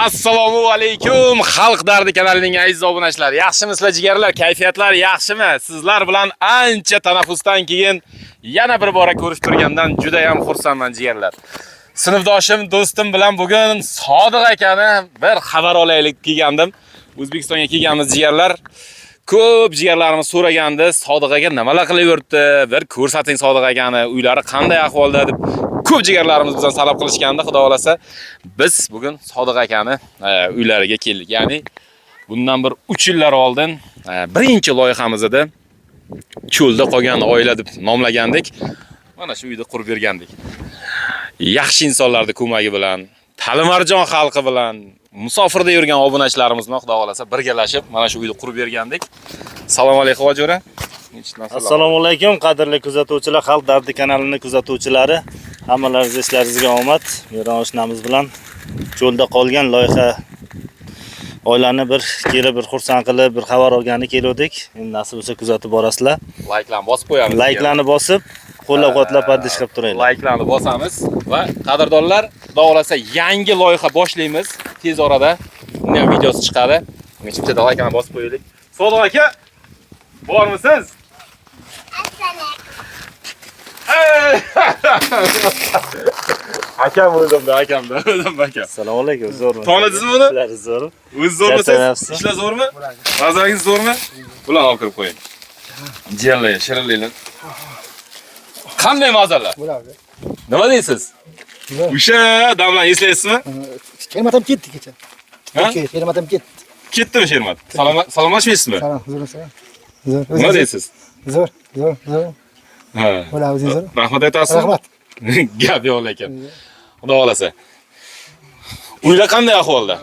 Assalomu alaykum Xalq dardi kanalining aziz obunachilari. Yaxshimisizlar jigarlar? Kayfiyatlar yaxshimi? Sizlar bilan ancha tanaffusdan keyin yana bir bora ko'rishib turgandan juda ham xursandman jigarlar. Sinfdoshim, do'stim bilan bugun Sodiq akani bir xabar olaylik kelgandim. O'zbekistonga kelganmiz jigarlar. Ko'p jigarlarimiz so'ragandi, Sodiq aka nimalar qilib yuribdi? Bir ko'rsating Sodiq akani, uylari qanday ahvolda deb ko'p jigarlarimiz bizdan talab qilishganda, xudo xolasa biz bugun Sodiq akani uylariga keldik. Ya'ni bundan bir 3 yillar oldin birinchi loyihamiz edi. Cho'lda qolgan oila deb nomlagandik. Mana shu uyda qurib bergandik. Yaxshi insonlarning ko'magi bilan, Talimarjon xalqi bilan, musofirda yurgan obunachilarimiz bilan xudo xolasa birgalashib mana shu uyni qurib bergandik. Assalomu alaykum hojora. Assalomu alaykum qadrli kuzatuvchilar, Xalq dardi kanalining kuzatuvchilari. Hammalaringiz ishlaringizga omad. Meron oshnamiz bilan cho'lda qolgan loyiha oilani bir xursand qilib, bir xabar olgani keldik. Endi nasib bo'lsa kuzatib borasizlar. Like'larni bosib qo'yamiz. Like'larni bosib, qo'llab-quvvatlab pardish qilib turinglar. Like'larni bosamiz va qadrdonlar, xudo xolasa yangi loyiha boshlaymiz. Tez orada uni ham videosi chiqadi. Unga chipta like'larni bosib qo'yaylik. Sodiq aka, bormisiz? Akam o'zimda, akamda. Assalomu alaykum, zo'rmi? Tanidingizmi buni? Ishlari zo'r. O'z zo'rmisiz? Ishlar zo'rmi? Nazaringiz zo'rmi? Bularni olib kirib qo'ying. Jiyanlar, shirinliklar. Qanday mazalar? Bo'ladi. Nima deysiz? O'sha damlarni eslaysizmi? Shermatam ketdi kecha. Ha? Shermatam ketdi. Ketdimi Shermat? Salomlashmaysizmi? Salom, zo'r. Zo'r. Nima deysiz? Zo'r. Ha. Bo'ladi, o'zingiz zo'r. Rahmat aytasiz. Rahmat. Gap yo'q lekin. Xudo xolasa. Uylar qanday ahvolda?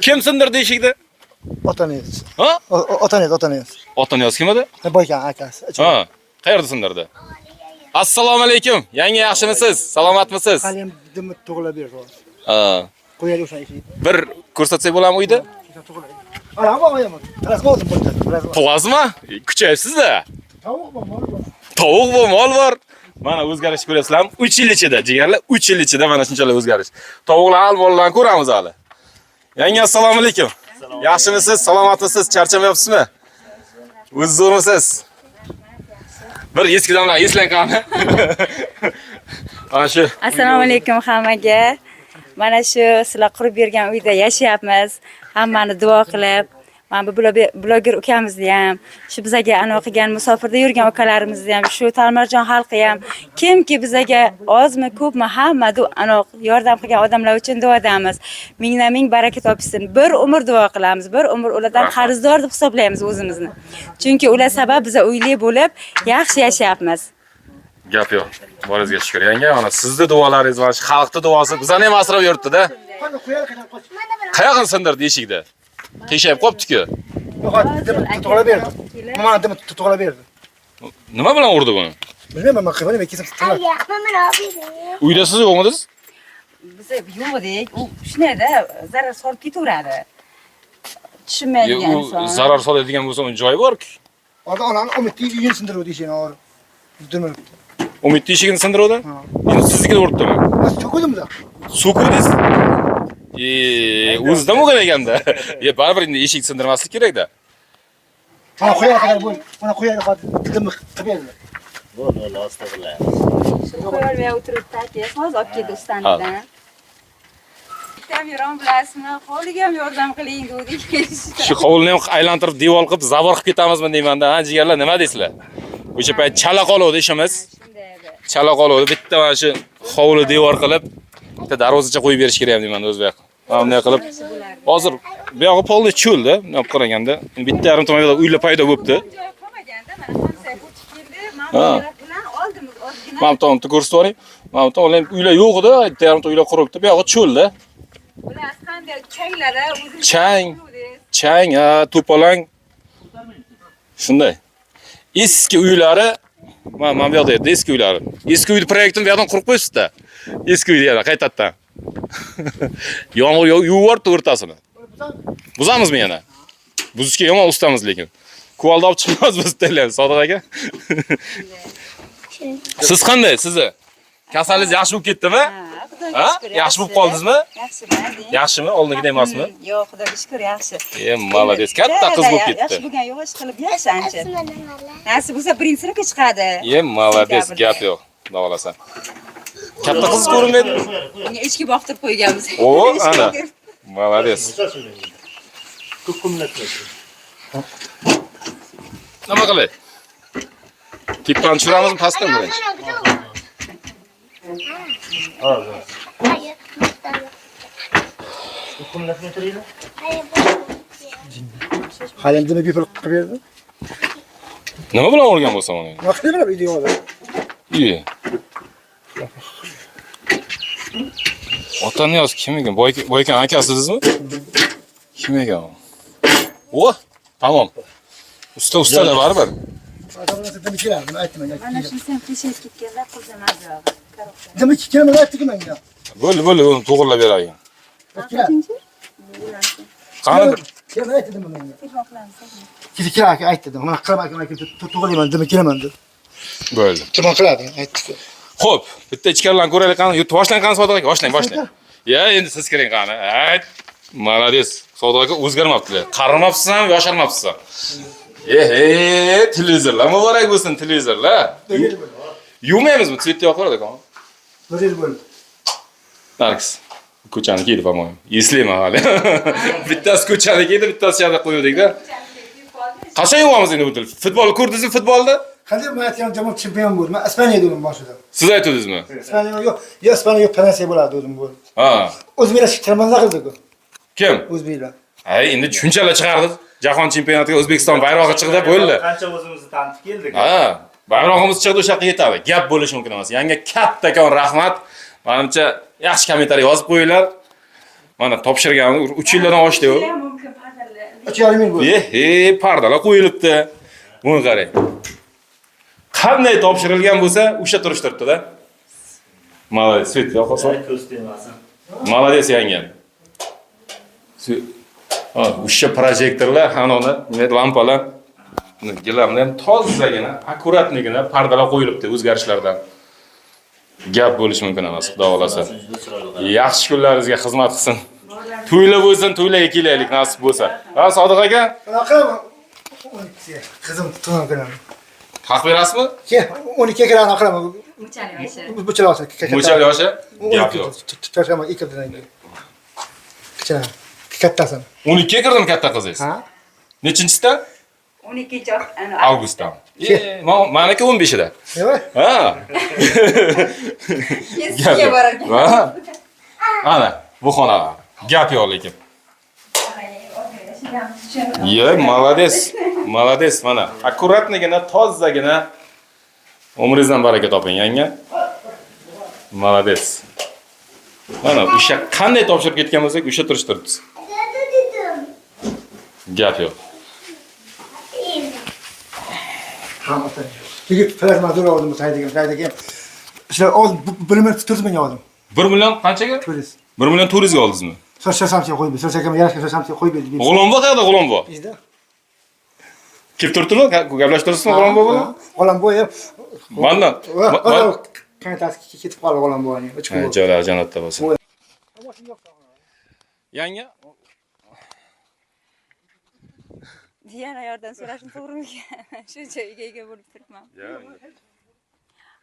Kim sindirdi eshikni? Otangiz. Ha? Otangiz. Otaniyoz kim edi? Boykan akasi. Ha. Qayerda sindirdi? Assalomu alaykum. Yangi yaxshimisiz? Salomatmisiz? Hali ham dimni tug'ilib berdi. Ha. Qo'yadi o'sha eshikni. Bir ko'rsatsak bo'ladimi uyda? Ana, qo'yaman. Rasmozim bo'ldi. Tug'azmi? Kuchayibsiz-da. Tovuq bor, mol bor. Tovuq bor, mol bor. Mana o'zgarish ko'rasizlarmi? 3 yil ichida, jigarlar, 3 yil ichida mana shunchalar o'zgarish. Tovuqlar al-mollarni ko'ramiz hali. Yangi assalomu alaykum. Yaxshimisiz? Salomatmisiz? Charchamayapsizmi? O'z zo'rmisiz? Bir eski damlar eslang qani. Mana shu. Assalomu alaykum hammaga. Mana shu sizlar qurib bergan uyda yashayapmiz. Hammani duo qilib, mana bu bloger ukamizni ham, shu bizaga anaqa qilgan musofirda yurgan ukalarimizni ham, shu Talimarjon xalqi ham, kimki bizaga ozmi, ko'pmi hamma anaqa yordam qilgan odamlar uchun duo edamiz. Mingdan ming baraka topsin. Bir umr duo qilamiz. Bir umr ulardan qarzdor deb hisoblaymiz o'zimizni. Chunki ular sabab biz uyli bo'lib, yaxshi yashayapmiz. Gap yo'q. Boringizga shukr. Yanga, mana sizning duolaringiz va xalqning duosi bizani ham asrab yuribdi-da. Qayoqdan sindirdi eshikda? Qiyshayib qopti-ku. Yo'q, dimni tug'ilib berdi. Mana dimni tug'ilib berdi. Nima bilan urdi buni? Bilmayman, men qilmadim, kesin tug'ilib. Uyda siz yo'qmisiz? Biz yo'qdik. U shunday-da zarar solib ketaveradi. Tushunmaydigan inson. Zarar soladigan bo'lsa, uni joyi bor-ku. Onani umidni uyini sindiruvdi eshigini or. Durmayapti. Umidni eshigini sindiruvdi? Endi siznikini uribdimi? Cho'kdim bular. So'kudingiz? O'zida bo'lgan ekanda. Baribir endi eshik sindirmaslik kerak-da. Mana qo'yadi bo'l. Mana qo'yadi dimni qilib berdi. Bo'ldi, astag'firullah. Qo'yolmay o'tiribdi aka, hozir olib keldi ustanidan. Meron bilasizmi? Hovliga ham yordam qiling dedik. Shu hovlini ham aylantirib, devor qilib, zavor qilib ketamizmi deyman-da. Ha, jigarlar, nima deysizlar? O'sha payt chala qoluvdi ishimiz. Chala qoluvdi. Bitta mana shu hovli devor qilib, bitta darvozacha qo'yib berish kerak deyman o'zbek. Mana bunday qilib. Hozir bu yog'i polni cho'lda, olib qaraganda, bitta yarim tomonda uylar paydo bo'libdi. Mana bu tomonni ko'rsatib yuboring. Mana bu tomon uylar yo'q edi, bitta yarim uylar quribdi. Bu yog'i cho'lda. Bular qanday changlari o'zi Chang, to'polang. Shunday. Eski uylari, mana bu yoqda edi, eski uylari. Eski uyni proyektini bu yoqdan qurib qo'yibsiz-da. Eski uyni yana qaytadan. Yomg'ir yuvordi o'rtasini. Buzamizmi yana? Buzishga yomon ustamiz lekin. Kuvalda olib chiqamiz biz taylaymiz, Sodiq aka. Siz qanday? Sizni Kasalingiz yaxshi bo'lib ketdimi? Xudoga Ha? shukr. Yaxshi bo'lib qoldingizmi? Yaxshi. Yaxshimi? Oldingidek emasmi? Yo'q, xudoga shukr, yaxshi. Molodets, katta qiz bo'lib Yaxshi ketdi. bo'lgan yo'q qilib yaxshi ancha. Nasib bo'lsa birinchi sinfga chiqadi. Molodets, gap yo'q. Xudo xolasa. Katta qiz ko'rinmaydi. Unga echki boqtirib qo'yganmiz. O, ana. Molodets. Nima qilay? Tipdan tushiramizmi, pastdan birinchi? Halimdimi bir pul qilib berdi. Nima bilan o'rgan bo'lsam uni? Nima qilib beradi videoda? Iyi. Otani yoz kim ekan? Boykan akasinizmi? Kim ekan? O, tamam. Usta baribir. Adamlar dedim kelar, buni aytdim menga. Mana shu sen qishib ketganda qilsam azroq. Demak kelmay aytdik menga. Bo'ldi, uni to'g'rilab berayin. Qancha? Qani Kelmay aytdim menga. Kelar aka aytdi. Mana qilaman aka, to'g'rilayman demak kelaman dedi. bo'ldi. Nima qiladi? Aytdik. Xo'p, bitta ichkarilarni ko'raylik qani. Boshlang qani Sodiq aka, boshlang. Ya, endi siz kiring qani. Ayt. Molodets. Sodiq aka o'zgarmabdilar. Qarimabsiz ham, yosharmabsiz ham. Televizorlar muborak bo'lsin, televizorlar. Yumaymizmi? Svetni yoqib qo'yadi aka. Bir yil bo'ldi. Nargis. Ko'chaniki edi, по-моему. Eslayman hali. Bittasi ko'chaniki edi, bittasi yana qo'ydik-da. Qachon yuvamiz endi bu til? Futbol ko'rdingizmi futbolda? Qanday men aytgan jamoa chempion bo'ldi. Men Ispaniya dedim boshida. Siz aytdingizmi? Ispaniya yo'q, yo Ispaniya yo Fransiya bo'ladi dedim bu. Ha. O'zbeklar chiqarmanda qildi-ku. Kim? O'zbeklar. Ay, endi tushunchalar chiqardik. Jahon chempionatiga O'zbekiston bayrog'i chiqdi, bo'ldi. Qancha o'zimizni tanitib keldik. Ha, bayrog'imiz chiqdi, o'sha yerga yetadi. Gap bo'lishi mumkin emas. Yanga kattakon rahmat. Menimcha yaxshi kommentariy yozib qo'yinglar. Mana topshirgan 3 yildan oshdi-ku. Mumkin pardalar. 3,5 ming bo'ldi. Pardalar qo'yilibdi. Buni qarang. Qanday topshirilgan bo'lsa, o'sha turish turibdi-da. Molodets, svet yoqasan. Ko'z tegmasin. Molodets yangam. O'sha projektorlar, hanona, lampalar, gilamlar ham tozagina, akkuratligina pardalar qo'yilibdi o'zgarishlardan. Gap bo'lishi mumkin emas, xudo xolasa. Yaxshi kunlaringizga xizmat qilsin. To'ylar bo'lsin, to'ylarga kelaylik nasib bo'lsa. Ha, Sodiq aka? Qanaqa? Qizim tug'an kunam. Haq berasizmi? Ke, 12 kiran aqlaman. Muchali yoshi. Buchalo olsa. Muchal yoshi? Gap yo'q. Cho'chama 2 dan. Kichana. Kattasan. 12 ga kirdim katta qizingiz. Ha? Nechinchida? 12 Avgustdan. Meniki 15 da. Yo'q. Ha. Eskiga borarkan. Ha. Ana, bu xona. Gap yo'q lekin. Ye, molodets. Molodets mana. Akkuratligina, tozagina umringizdan baraka toping, yanga. Molodets. Mana o'sha qanday topshirib ketgan bo'lsak, o'sha turish turibsiz. Gap yo'q. Hamma. Yigit plazma zo'r oldim saydigan. Ishlar oldim, 1 million 400 ming oldim. 1 million qanchaga? 400. 1 million 400 ga oldingizmi? So'rashamcha qo'yib, so'rasam yarashga so'rashamcha qo'yib berdi. G'olombo qayerda G'olombo? Bizda. Kelib turibdimi? Gaplashtirsizmi G'olombo bilan? G'olombo ham. Mandan. Qanday ketib qoldi G'olomboning. Jo'lar jannatda bo'lsin. Yanga Yana yordam so'rashim to'g'rimikan? Shu joyga ega bo'lib turibman.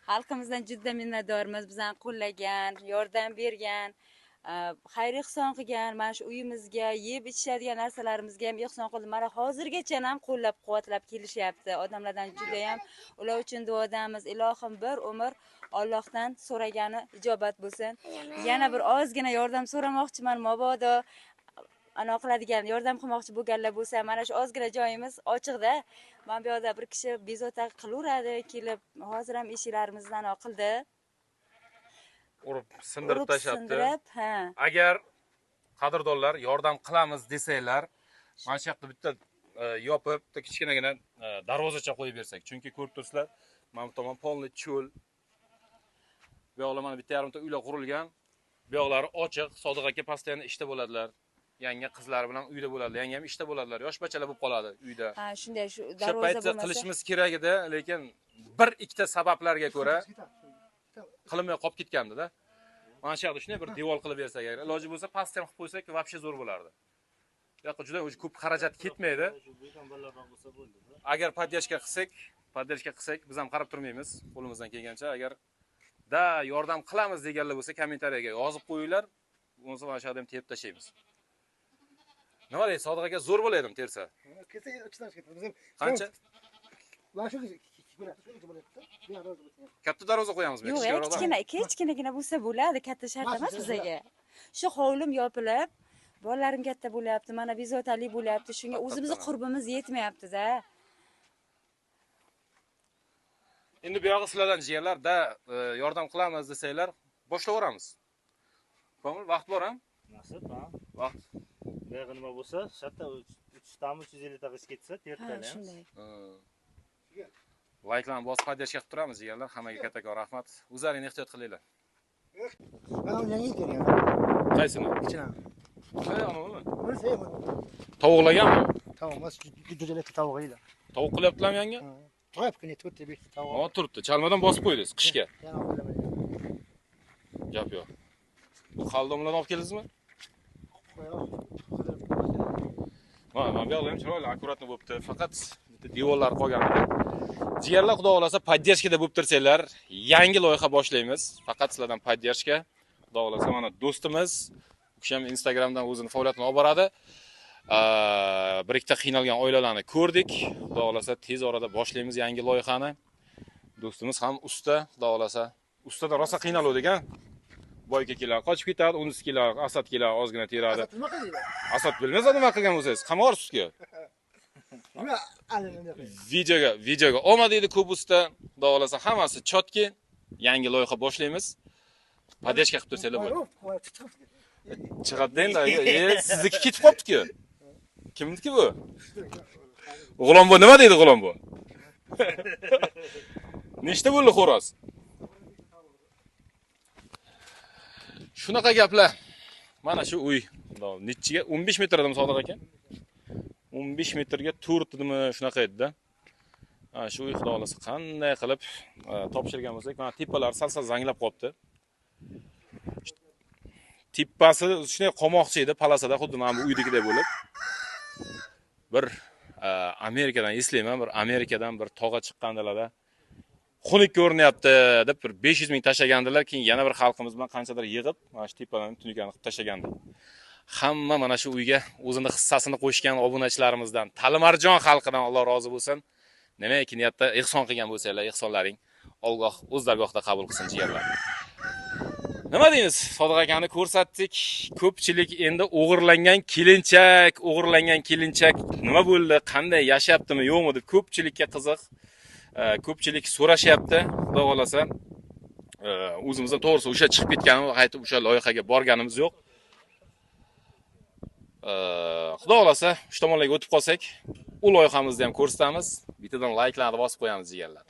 Xalqimizdan juda minnatdormiz. Bizani qo'llagan, yordam bergan, xayr ehson qilgan, mana shu uyimizga, yeb ichishadigan narsalarimizga ham ehson qildi. Mana hozirgacha ham qo'llab-quvvatlab kelishyapti. Odamlardan juda ham ular uchun duodamiz. Ilohim bir umr Allohdan so'ragani ijobat bo'lsin. Yana bir ozgina yordam so'ramoqchiman, mabodo ana qiladigan yordam qilmoqchi bo'lganlar bo'lsa, mana shu ozgina joyimiz ochiqda. Mana bu yerda bir kishi bezovta qilaveradi, kelib hozir ham eshiklarimizni qildi. urib sindirib tashlabdi. Ha. Agar qadrdonlar yordam qilamiz desanglar, mana shu yoqda bitta yopib, bitta kichkinagina darvozacha qo'yib bersak. Chunki ko'rib turibsizlar, mana bu tomon polni cho'l. Bu yoqlar mana bitta yarimta uylar qurilgan. Bu yoqlari ochiq, Sodiq aka pastda ishda bo'ladilar. Yanga qizlari bilan uyda bo'ladilar. Yanga ham ishda bo'ladilar. Yosh bachalar bo'lib qoladi uyda. Ha, shunday shu darvoza bo'lmasa qilishimiz kerak edi, lekin bir ikkita sabablarga ko'ra qilinmay qolib ketgandi-da. Mana shu yerda shunday bir devor qilib bersak agar, iloji bo'lsa pastga ham qilib qo'ysak, вообще zo'r bo'lardi. Bu yoqqa juda ko'p xarajat ketmaydi. Agar podдержка qilsak, biz ham qarab turmaymiz, qo'limizdan kelgancha. Agar yordam qilamiz deganlar bo'lsa, kommentariyaga yozib qo'yinglar. Bo'lmasa mana shu yerda ham terib tashlaymiz. Nima deysiz, Sodiq aka, zo'r bo'ladimi tersa? Kelsa ichdan chiqadi. Bizim Qancha? mana shu Katta darvoza qo'yamizmi? Yo'q, kichkinagina bo'lsa bo'ladi, katta shart emas bizga. Shu hovlim yopilib, bolalarim katta bo'lyapti, mana bezovtalik bo'lyapti. Shunga o'zimizni qurbimiz yetmayapti-da. Endi bu yog'i sizlardan jiyanlarda yordam qilamiz desanglar, boshlaveramiz. Komil, vaqt bor ham? Nasib, ha. Vaqt. Buyog'i nima bo'lsa, shatta 3 tam 350 tag'is ketsa, tertlaymiz. Shunday. Likelarni bosib podдержка qilib turamiz jiyanlar. Hammaga kattakon rahmat. O'zlaringiz ehtiyot qilinglar. Mana uni yangi kelgan. Qaysini? Ichina. Anavimi? Bo'lsa ham. Tovuqlaganmi? Tamam, mas jujalakda tavuq yeydi. Tovuq qilyaptilarmi yanga? To'yib kuni 4-5 tavuq. Ha, turibdi. Chalmadan bosib qo'ydingiz qishga. Yana qo'ylamaydi. Gap yo'q. Qaldomlarni olib keldingizmi? Mana bu yoqda ham chiroyli, akkuratni bo'libdi. Faqat devorlar qolgan edi. Jigarlar, xudo xolasa, podдержкада bo'lib tursanglar, yangi loyiha boshlaymiz. Faqat sizlardan podдержка. Xudo xolasa, mana do'stimiz, u kishi ham Instagramdan o'zini faoliyatini olib boradi. Bir ikkita qiynalgan oilalarni ko'rdik. Xudo xolasa, tez orada boshlaymiz yangi loyihani. Do'stimiz ham usta, xudo xolasa, ustada rosa qiynaluvdik, ha. Boyga kelar, qochib ketadi, unisi kelar, Asad kelar, ozgina teradi. Nima qildi? Asad bilmasa nima qilgan bo'lsangiz, qamoqsizga. Nima Videoga olma deydi ko'p usta. Xudo xolasa, hammasi chotki, yangi loyiha boshlaymiz. Podдержка qilib tursanglar bo'ladi. Chiqadi endi, sizniki ketib qopti-ku. Kimniki bu? G'ulombo nima deydi G'ulombo? Nechta bo'ldi xo'roz? Shunaqa gaplar. Mana shu uy, nechiga 15 metr edimi Sodiq aka? 15 metrga 4 edimi, shunaqa edi-da. Mana shu uy xudo xolasa qanday qilib topshirgan bo'lsak, mana tepalar sal-sal zanglab qopti. Tippasi shunday qomoqchi edi, palasada xuddi mana bu uydagidek bo'lib. Bir Amerikadan eslayman, bir Amerikadan bir tog'a chiqqandilarda xunuk ko'rinyapti deb bir 500 ming tashlagandilar, keyin yana bir xalqimiz bilan qanchadir yig'ib, mana shu tepalarni tunikani qilib tashlagandi. Hamma mana shu uyga o'zining hissasini qo'shgan obunachilarimizdan, Talimarjon xalqidan Alloh rozi bo'lsin. Nimaiki niyatda ehson qilgan bo'lsanglar, ehsonlaring Alloh o'z dargohida qabul qilsin jigarlar. Nima deymiz? Sodiq akani ko'rsatdik. Ko'pchilik endi o'g'irlangan kelinchak nima bo'ldi, qanday yashayaptimi, yo'qmi deb ko'pchilikka qiziq. Ko'pchilik so'rashyapti. Xudo xolasa, o'zimizda to'g'risi o'sha chiqib ketganimiz, qaytib o'sha loyihaga borganimiz yo'q. Xudo xolasa, shu tomonlarga o'tib qolsak, u loyihamizni ham ko'rsatamiz. Bittadan likelarni bosib qo'yamiz jigarlar.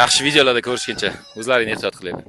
Yaxshi videolarda ko'rishguncha o'zlaringizni ehtiyot qilinglar.